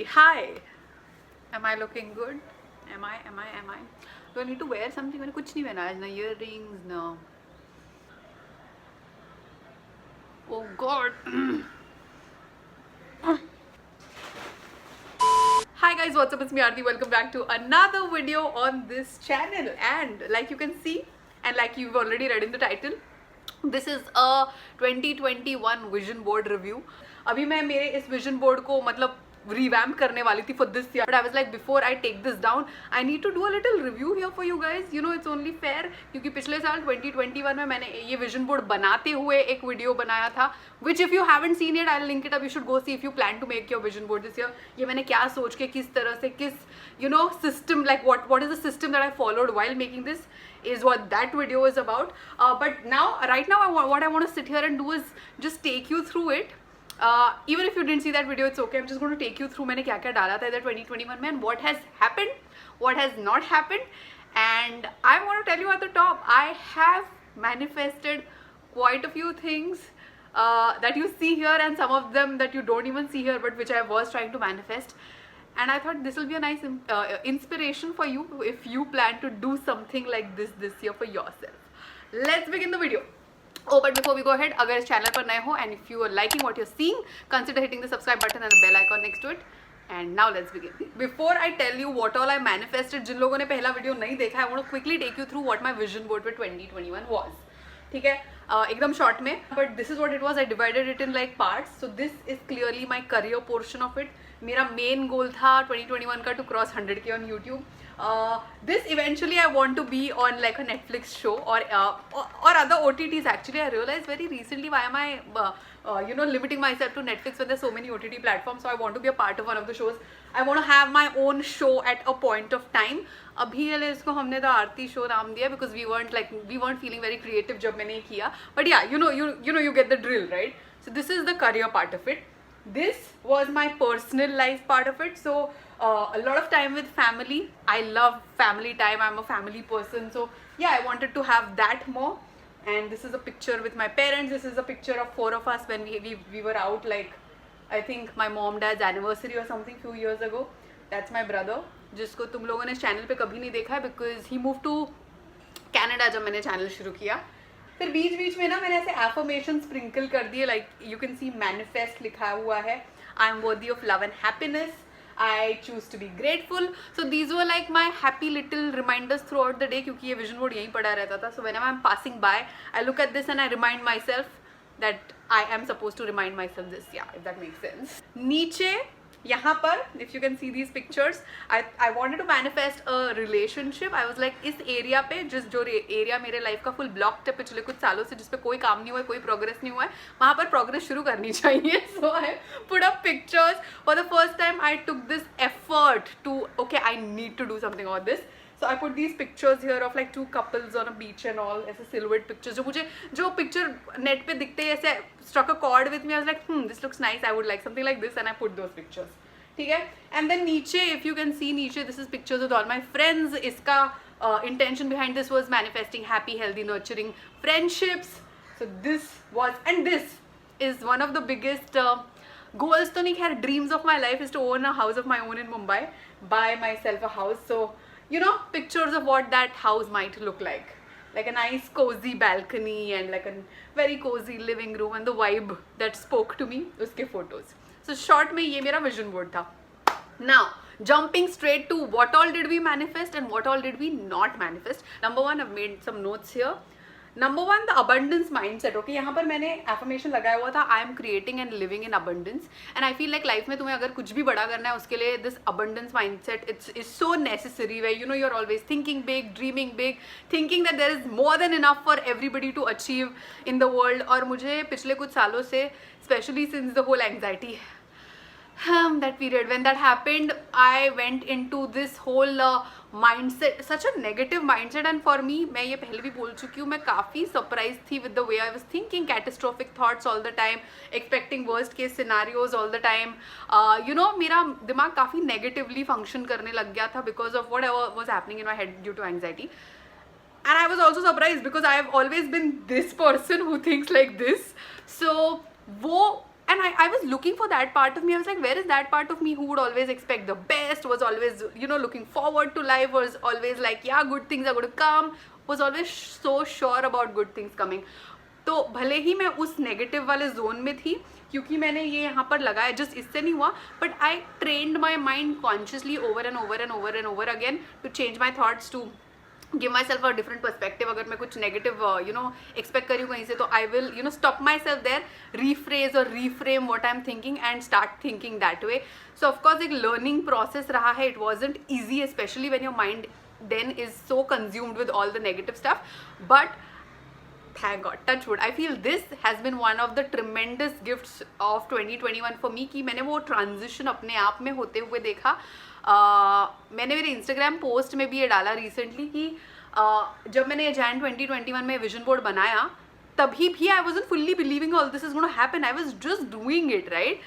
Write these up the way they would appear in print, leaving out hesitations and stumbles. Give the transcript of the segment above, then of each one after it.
Hey, hi. Am I looking good? Am I? Do I need to wear something? मैंने कुछ नहीं पहना आज ना earrings ना. Oh God. Hi guys, what's up? It's me Aarti. Welcome back to another video on this channel. And like you can see, and like you've already read in the title, this is a 2021 vision board review. अभी मैं मेरे इस vision board को मतलब revamp करने वाली थी for this year, but I was like, before I take this down, I need to do a little review here for you guys. You know, it's only fair क्योंकि पिछले साल 2021 में मैंने ये vision board बनाते हुए एक video बनाया था, which if you haven't seen it, I'll link it up. You should go see if you plan to make your vision board this year. ये मैंने क्या सोच के किस तरह से किस system, like what is the system that I followed while making this is what that video is about. But now, right now, what I want to sit here and do is just take you through it. Even if you didn't see that video, it's okay. I'm just going to take you through मैंने क्या क्या डाला था इधर 2021 में and what has happened, what has not happened, and I want to tell you at the top, I have manifested quite a few things that you see here and some of them that you don't even see here, but which I was trying to manifest. And I thought this will be a nice inspiration for you if you plan to do something like this year for yourself. Let's begin the video. Oh, but before we go ahead, अगर इस channel पर नए हो and if you are liking what you're seeing, consider hitting the subscribe button and the bell icon next to it. And now let's begin. Before I tell you what all I manifested, जिन लोगों ने पहला video नहीं देखा है, I want to quickly take you through what my vision board for 2021 was. ठीक है, एकदम short में. But this is what it was. I divided it in like parts. So this is clearly my career portion of it. मेरा main goal था 2021 का to cross 100K on YouTube. This eventually I want to be on like a Netflix show or other OTTs. Actually, I realized very recently why am I limiting myself to Netflix when there's so many OTT platforms. So I want to be a part of one of the shows. I want to have my own show at a point of time. अभी के लिए इसको हमने the Aarti show नाम दिया because we weren't feeling very creative जब मैंने ये किया. But yeah, you get the drill, right? So this is the career part of it. This was my personal life part of it. So a lot of time with family. I love family time. I'm a family person. So yeah, I wanted to have that more. And this is a picture with my parents. This is a picture of 4 of us when we were out, like I think my mom dad's anniversary or something few years ago. That's my brother, जिसको तुम लोगों ने channel पे कभी नहीं देखा है because he moved to Canada जब मैंने channel शुरू किया. फिर बीच में ना मैंने ऐसे affirmation sprinkle कर दिए, like you can see manifest लिखा हुआ है. I'm worthy of love and happiness. I choose to be grateful. So these were like my happy little reminders throughout the day क्योंकि ये vision board यहीं पड़ा रहता था. So whenever I'm passing by, I look at this and I remind myself that I am supposed to remind myself this. Yeah, if that makes sense. नीचे यहाँ पर, if you can see these pictures, I wanted to manifest a relationship. I was like, इस area पे जो area मेरे life का full blocked है पिछले कुछ सालों से, जिस पे कोई काम नहीं हुआ है, कोई progress नहीं हुआ है, वहाँ पर progress शुरू करनी चाहिए. So I put up pictures. For the first time, I took this effort to, okay, I need to do something about this. So I put these pictures here of like 2 couples on a beach and all, ऐसे silhouette pictures. जो picture net पे दिखते हैं ऐसे struck a chord with me. I was like, this looks nice. I would like something like this, and I put those pictures. ठीक है? And then नीचे, if you can see नीचे, this is pictures with all my friends. इसका intention behind this was manifesting happy, healthy, nurturing friendships. So this was, and this is one of the biggest goals तो नहीं खैर, dreams of my life is to own a house of my own in Mumbai, buy myself a house. So pictures of what that house might look like a nice cozy balcony and like a very cozy living room and the vibe that spoke to me, uske photos. So short में ये मेरा vision board था. Now jumping straight to what all did we manifest and what all did we not manifest. Number 1, I've made some notes here. Number 1, the abundance mindset. Okay, यहाँ पर मैंने affirmation लगाया हुआ था, I am creating and living in abundance. And I feel like life में तुम्हें अगर कुछ भी बड़ा करना है उसके लिए this abundance mindset is so necessary, where you're always thinking big, dreaming big, thinking that there is more than enough for everybody to achieve in the world. और मुझे पिछले कुछ सालों से, especially since the whole anxiety that period when that happened, I went into this whole mindset, such a negative mindset. And for me, मैं ये पहले भी बोल चुकी हूँ, मैं काफ़ी surprised थी with the way I was thinking catastrophic thoughts all the time, expecting worst case scenarios all the time. मेरा दिमाग काफ़ी negatively function करने लग गया था because of whatever was happening in my head due to anxiety. And I was also surprised because I have always been this person who thinks like this. So वो and I was looking for that part of me. I was like, where is that part of me who would always expect the best, was always, you know, looking forward to life, was always like, yeah, good things are going to come, was always so sure about good things coming. तो भले ही मैं उस negative वाले zone में थी, क्योंकि मैंने ये यहाँ पर लगाया, जस्ट इससे नहीं हुआ, but I trained my mind consciously over and over and over and over again to change my thoughts, to give myself a different perspective. अगर मैं कुछ negative you know expect करी हूँ कहीं से, तो I will, you know, stop myself there, rephrase or reframe what I'm thinking and start thinking that way. So of course एक learning process रहा है. It wasn't easy, especially when your mind then is so consumed with all the negative stuff, but thank God, touch wood, I feel this has been one of the tremendous gifts of 2021 for me, कि मैंने वो transition अपने आप में होते हुए देखा. मैंने मेरे इंस्टाग्राम पोस्ट में भी ये डाला रिसेंटली कि जब मैंने जैन 2021 में विजन बोर्ड बनाया, तभी भी I wasn't fully believing all this is gonna happen. I was just doing it, right.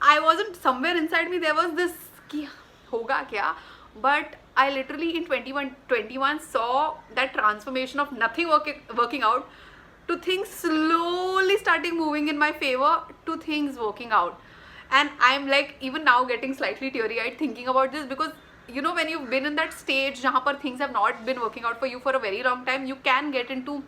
I wasn't somewhere inside me there was this कि होगा क्या, but I literally in 2021 saw that transformation of nothing working out to things slowly starting moving in my favor, to things working out. And I'm like even now getting slightly teary-eyed thinking about this, because you know when you've been in that stage jahan par things have not been working out for you for a very long time, you can get into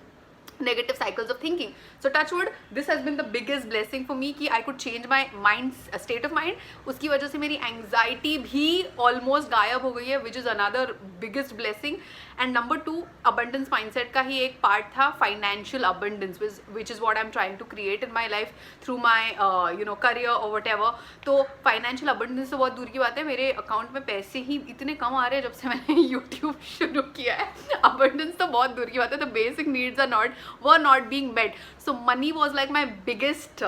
negative cycles of thinking. So touch wood, this has been the biggest blessing for me कि I could change my mind's state of mind. उसकी वजह से मेरी anxiety भी almost गायब हो गई है, which is another biggest blessing. And number 2, abundance mindset का ही एक part था financial abundance, which is what I'm trying to create in my life through my you know career or whatever. तो financial abundance तो बहुत दूर की बात है, मेरे अकाउंट में पैसे ही इतने कम आ रहे हैं जब से मैंने YouTube शुरू किया है. abundance तो बहुत दूर की बात है, the basic needs were not being met. So money was like my biggest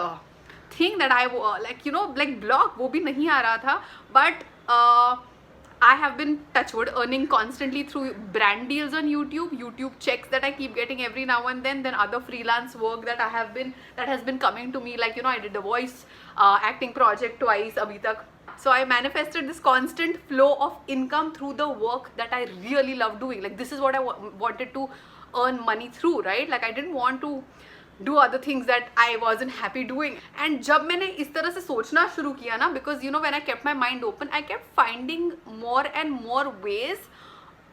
thing that I like, you know, like block, वो भी नहीं आ रहा था. But I have been, touch wood, earning constantly through brand deals on YouTube checks that I keep getting every now and then other freelance work that has been coming to me, like, you know, I did the voice acting project twice abhi tak. So I manifested this constant flow of income through the work that I really love doing. Like this is what I wanted to earn money through, right? Like I didn't want to do other things that I wasn't happy doing. And जब मैंने इस तरह से सोचना शुरू किया ना, because you know when I kept my mind open, I kept finding more and more ways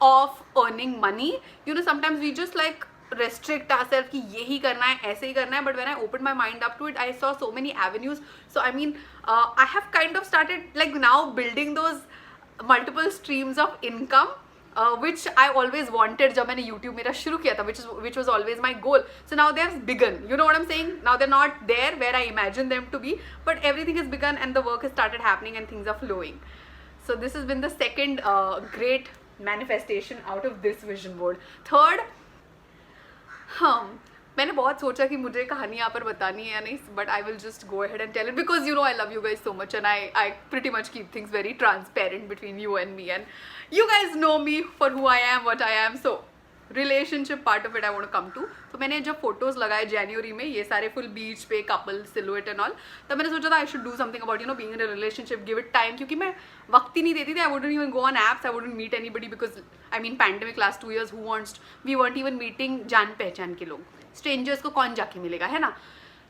of earning money. You know, sometimes we just like restrict ourselves कि यही करना है, ऐसे ही करना है. But when I opened my mind up to it, I saw so many avenues. So I mean, I have kind of started like now building those multiple streams of income. Which I always wanted जब मैंने YouTube मेरा शुरू किया था, which was always my goal. So now they have begun. You know what I'm saying? Now they're not there where I imagined them to be, but everything has begun and the work has started happening and things are flowing. So this has been the second great manifestation out of this vision board. Third, मैंने बहुत सोचा कि मुझे कहानी यहाँ पर बतानी है या नहीं, but I will just go ahead and tell it because you know I love you guys so much and I pretty much keep things very transparent between you and me, and you guys know me for who I am, what I am. So relationship part of it I want to come to. तो मैंने जब photos लगाए जनवरी में, ये सारे full बीच पे couple silhouette and all, तब मैंने सोचा था I should do something about, you know, being in a relationship, give it time. क्योंकि मैं वक्त ही नहीं देती थी. I wouldn't even go on apps, I wouldn't meet anybody because I mean pandemic last 2 years, who wants, we weren't even meeting जान पहचान के लोग. स्ट्रेंजर्स को कौन जाके मिलेगा, है ना.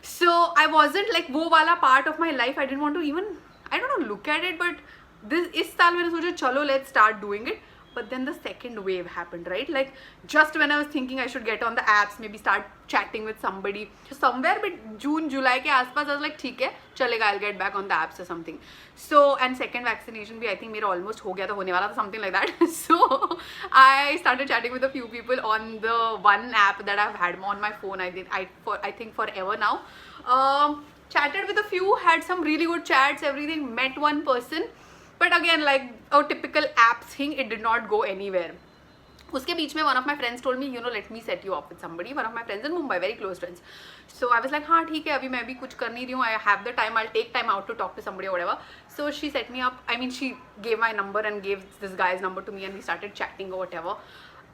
सो आई वॉजंट लाइक वो वाला part of my life. I didn't want to even, I don't know, look at it. But इस साल मैंने सोचा चलो let's start doing it. But then the second wave happened, right? Like just when I was thinking I should get on the apps, maybe start chatting with somebody, so somewhere but June July के आसपास I was like ठीक है चलेगा, I'll get back on the apps or something. So and second vaccination भी I think मेरा almost हो गया था, होने वाला था, something like that. So I started chatting with a few people on the one app that I've had on my phone. I think forever now. Chatted with a few, had some really good chats, everything, met one person. But again, like a typical app thing, it did not go anywhere. उसके बीच में one of my friends told me, you know, let me set you up with somebody. One of my friends in Mumbai, very close friends. So I was like, हाँ ठीक है, अभी मैं भी कुछ कर नहीं रही हूँ. I have the time, I'll take time out to talk to somebody or whatever. So she set me up. I mean, she gave my number and gave this guy's number to me, and we started chatting or whatever.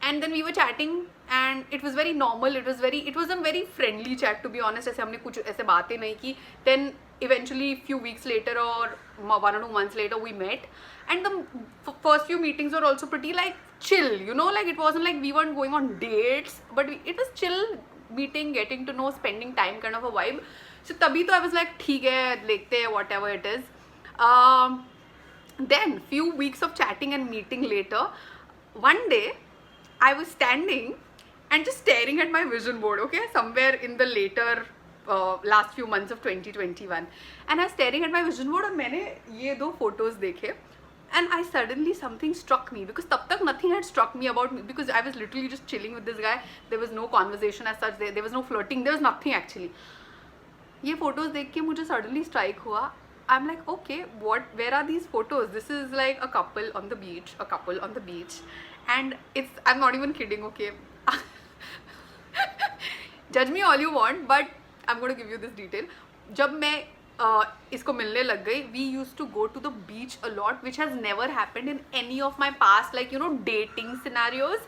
And then we were chatting, and it was very normal. It was a very friendly chat, to be honest. ऐसे हमने कुछ ऐसे बातें नहीं की. Then eventually few weeks later or 1 or 2 months later we met, and the first few meetings were also pretty like chill, you know, like it wasn't like we weren't going on dates, but it was chill meeting, getting to know, spending time kind of a vibe. So तभी तो I was like ठीक है देखते हैं whatever it is. Then few weeks of chatting and meeting later, one day I was standing and just staring at my vision board, okay, somewhere in the later last few months of 2021, and I was staring at my vision board और मैंने ये दो photos देखे, and I suddenly something struck me, because तब तक nothing had struck me about me, because I was literally just chilling with this guy. There was no conversation as such, there was no flirting, there was nothing actually. ये photos देख के मुझे suddenly strike हुआ. I'm like, okay, where are these photos? This is like a couple on the beach, and I'm not even kidding, okay. Judge me all you want, but I'm going to give you this detail. जब मैं इसको मिलने लग गई, we used to go to the beach a lot, which has never happened in any of my past, like, you know, dating scenarios.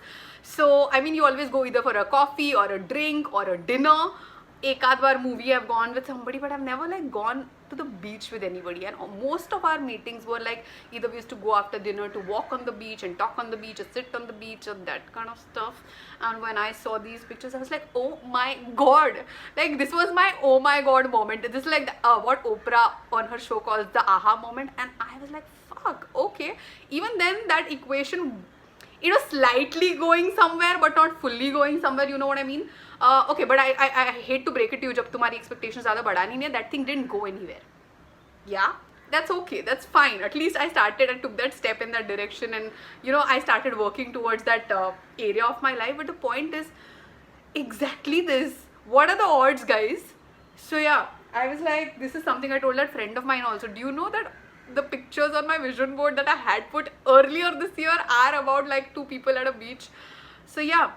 So I mean, you always go either for a coffee or a drink or a dinner. एक आध बार movie I've gone with somebody, but I've never like gone to the beach with anybody. And most of our meetings were like either we used to go after dinner to walk on the beach and talk on the beach or sit on the beach or that kind of stuff. And when I saw these pictures, I was like, oh my god, like this was my oh my god moment. This is like the, what Oprah on her show calls the aha moment. And I was like, fuck, okay. Even then that equation, it was slightly going somewhere but not fully going somewhere, you know what I mean. Okay, but I hate to break it to you, जब तुम्हारी expectations ज़्यादा बढ़ानी नहीं है, that thing didn't go anywhere. Yeah, that's okay, that's fine. At least I took that step in that direction, and you know, I started working towards that area of my life. But the point is exactly this. What are the odds, guys? So yeah, I was like, this is something I told that friend of mine also. Do you know that the pictures on my vision board that I had put earlier this year are about like two people at a beach? So yeah,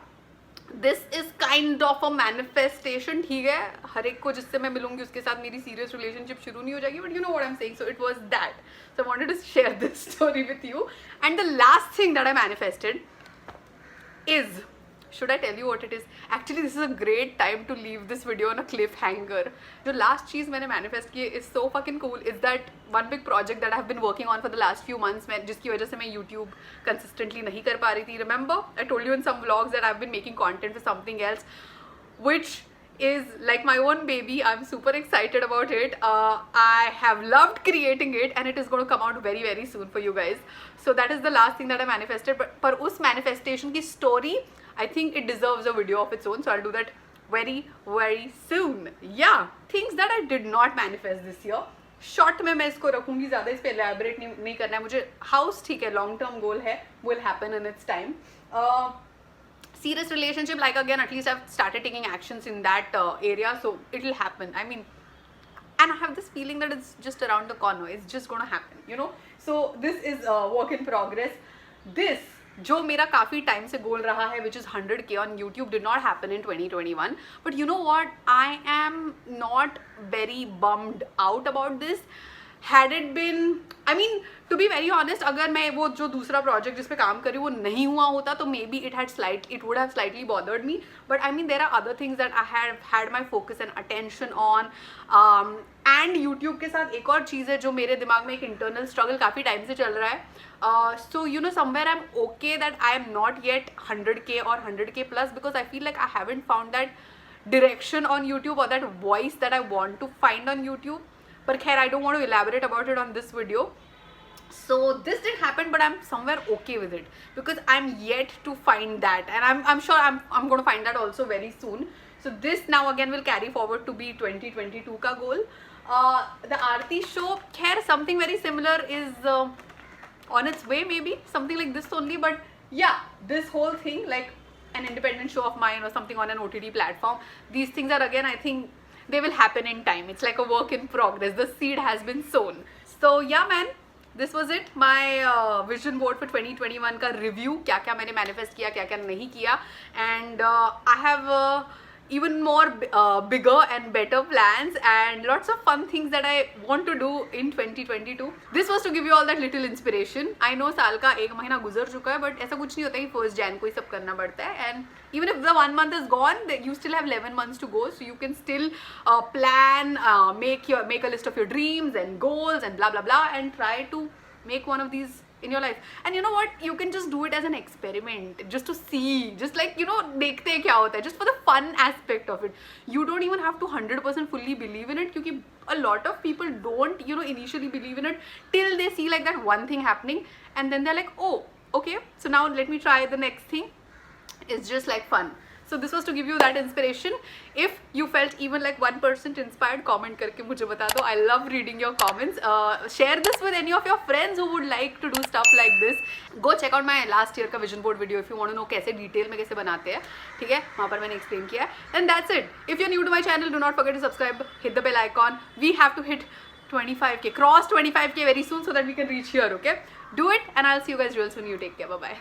this is kind of a manifestation. ठीक है, हर एक को जिससे मैं मिलूंगी उसके साथ मेरी serious relationship शुरू नहीं हो जाएगी, but you know what I'm saying. So it was that. So I wanted to share this story with you. And the last thing that I manifested is, should I tell you what it is? Actually, this is a great time to leave this video on a cliffhanger. The last चीज़ मैंने manifest की is so fucking cool. Is that one big project that I've been working on for the last few months, जिसकी वजह से मैं YouTube consistently नहीं कर पा रही थी. Remember, I told you in some vlogs that I've been making content for something else, which is like my own baby. I'm super excited about it. I have loved creating it, and it is going to come out very very soon for you guys. So that is the last thing that I manifested. But पर उस manifestation की story, I think it deserves a video of its own. So I'll do that very very soon. Yeah, things that I did not manifest this year. Short में मैं इसको रखूंगी, ज़्यादा इस पर एलैबोरेट नहीं करना है मुझे. हाउस ठीक है, लॉन्ग टर्म गोल है, will happen in its time. Serious relationship, like again, at least I've started taking actions in that area, so it'll happen. I mean, and I have this feeling that it's just around the corner. It's just gonna happen, you know. So this is a work in progress. This जो मेरा काफ़ी time से गोल रहा है, which is 100K on YouTube, did not happen in 2021. But you know what? I am not very bummed out about this. Had it been, I mean, to be very honest, अगर मैं वो जो दूसरा project जिस पे काम कर रही हूँ वो नहीं हुआ होता तो maybe it would have slightly bothered me. But I mean, there are other things that I have had my focus and attention on. And YouTube के साथ एक और चीज़ है जो मेरे दिमाग में एक internal struggle काफ़ी टाइम से चल रहा है. So you know, somewhere I'm okay that I am not yet 100K or 100K plus, because I feel like I haven't found that direction on YouTube or that voice that I want to find on YouTube. But khair, I don't want to elaborate about it on this video. So this didn't happen, but I'm somewhere okay with it because I'm yet to find that, and I'm sure I'm going to find that also very soon. So this now again will carry forward to be 2022 ka goal. The Aarti show, khair, something very similar is on its way, maybe something like this only. But yeah, this whole thing, like an independent show of mine or something on an OTT platform, these things are again, I think they will happen in time. It's like a work in progress. The seed has been sown. So yeah man, this was it. My vision board for 2021 का review, क्या क्या मैंने manifest किया, क्या क्या नहीं किया. And I have even more bigger and better plans and lots of fun things that I want to do in 2022. This was to give you all that little inspiration. I know साल का एक महीना गुजर चुका है, but ऐसा कुछ नहीं होता कि 1st Jan को ही सब करना पड़ता है. And even if the 1 month is gone, you still have 11 months to go, so you can still plan, make a list of your dreams and goals and blah blah blah, and try to make one of these in your life. And you know what, you can just do it as an experiment, just to see, just like, you know, dekhte hain kya hota hai, just for the fun aspect of it. You don't even have to 100% fully believe in it, because a lot of people don't, you know, initially believe in it till they see like that one thing happening, and then they're like, oh, okay, so now let me try the next thing. It's just like fun. So this was to give you that inspiration. If you felt even like 1% inspired, comment करके मुझे बता दो. I love reading your comments. Share this with any of your friends who would like to do stuff like this. Go check out my last year का vision board video if you want to know कैसे detail में कैसे बनाते हैं. ठीक है, वहाँ पर मैंने explain किया है. And that's it. If you're new to my channel, do not forget to subscribe. Hit the bell icon. We have to hit 25k, cross 25k very soon, so that we can reach here. Okay, do it, and I'll see you guys real soon. You take care. Bye bye.